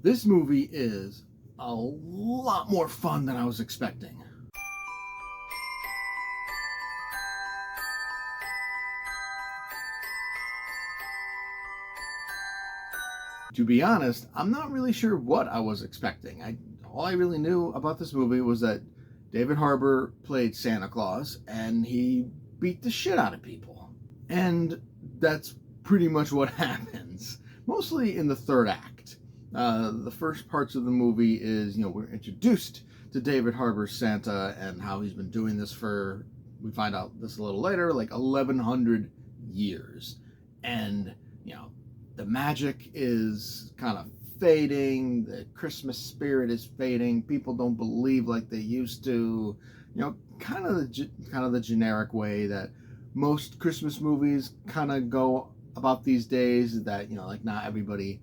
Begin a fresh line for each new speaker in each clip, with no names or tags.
This movie is a lot more fun than I was expecting. To be honest, I'm not really sure what I was expecting. All I really knew about this movie was that David Harbour played Santa Claus and he beat the shit out of people. And that's pretty much what happens, mostly in the third act. The first parts of the movie is, we're introduced to David Harbour's Santa and how he's been doing this for, we find out this a little later, like 1,100 years. And, the magic is kind of fading, the Christmas spirit is fading, people don't believe like they used to, kind of the generic way that most Christmas movies kind of go about these days, that, like not everybody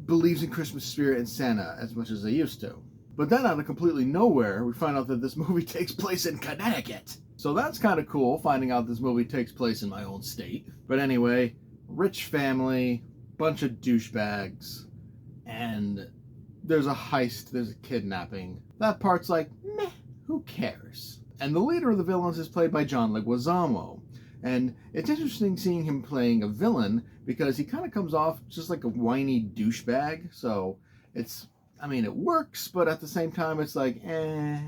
believes in Christmas spirit and Santa as much as they used to. But then out of completely nowhere, we find out that this movie takes place in Connecticut. So that's kind of cool, finding out this movie takes place in my own state. But anyway, rich family, bunch of douchebags, and there's a heist, there's a kidnapping. That part's like, meh, who cares? And the leader of the villains is played by John Leguizamo. And it's interesting seeing him playing a villain because he kind of comes off just like a whiny douchebag. So it works, but at the same time it's like, eh.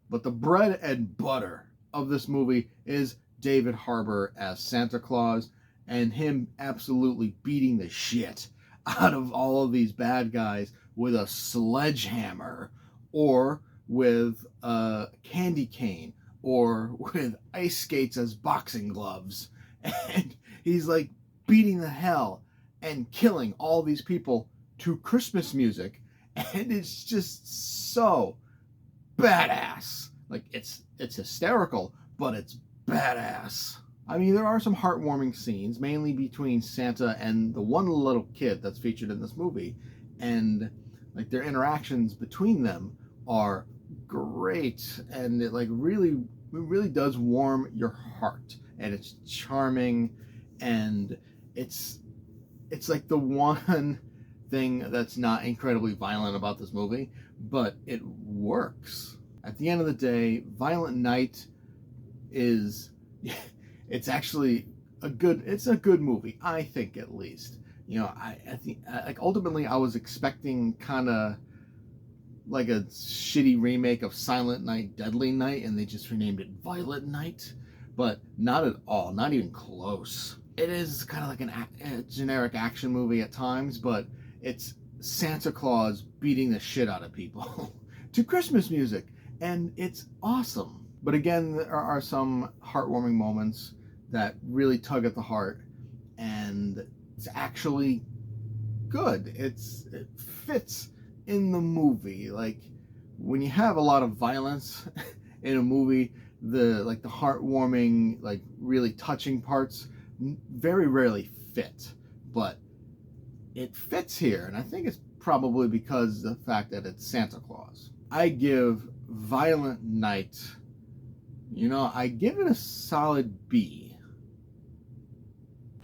But the bread and butter of this movie is David Harbour as Santa Claus, and him absolutely beating the shit out of all of these bad guys with a sledgehammer, or with a candy cane, or with ice skates as boxing gloves. And he's like beating the hell and killing all these people to Christmas music. And it's just so badass. Like, it's hysterical, but it's badass. There are some heartwarming scenes, mainly between Santa and the one little kid that's featured in this movie. And like their interactions between them are great. And it really does warm your heart. And it's charming. And it's like the one thing that's not incredibly violent about this movie, but it works. At the end of the day, Violent Night is... It's actually a good movie, I think, at least. I think, ultimately I was expecting kind of like a shitty remake of Silent Night, Deadly Night, and they just renamed it Violent Night, but not at all, not even close. It is kind of like a generic action movie at times, but it's Santa Claus beating the shit out of people to Christmas music, and it's awesome. But again, there are some heartwarming moments that really tug at the heart, and it's actually good. It fits in the movie. Like, when you have a lot of violence in a movie, the heartwarming, like really touching parts very rarely fit, but it fits here, and I think it's probably because of the fact that it's Santa Claus. I give Violent Night, I give it a solid B.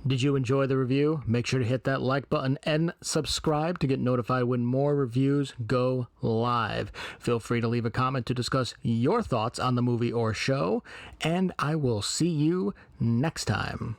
Did you enjoy the review? Make sure to hit that like button and subscribe to get notified when more reviews go live. Feel free to leave a comment to discuss your thoughts on the movie or show, and I will see you next time.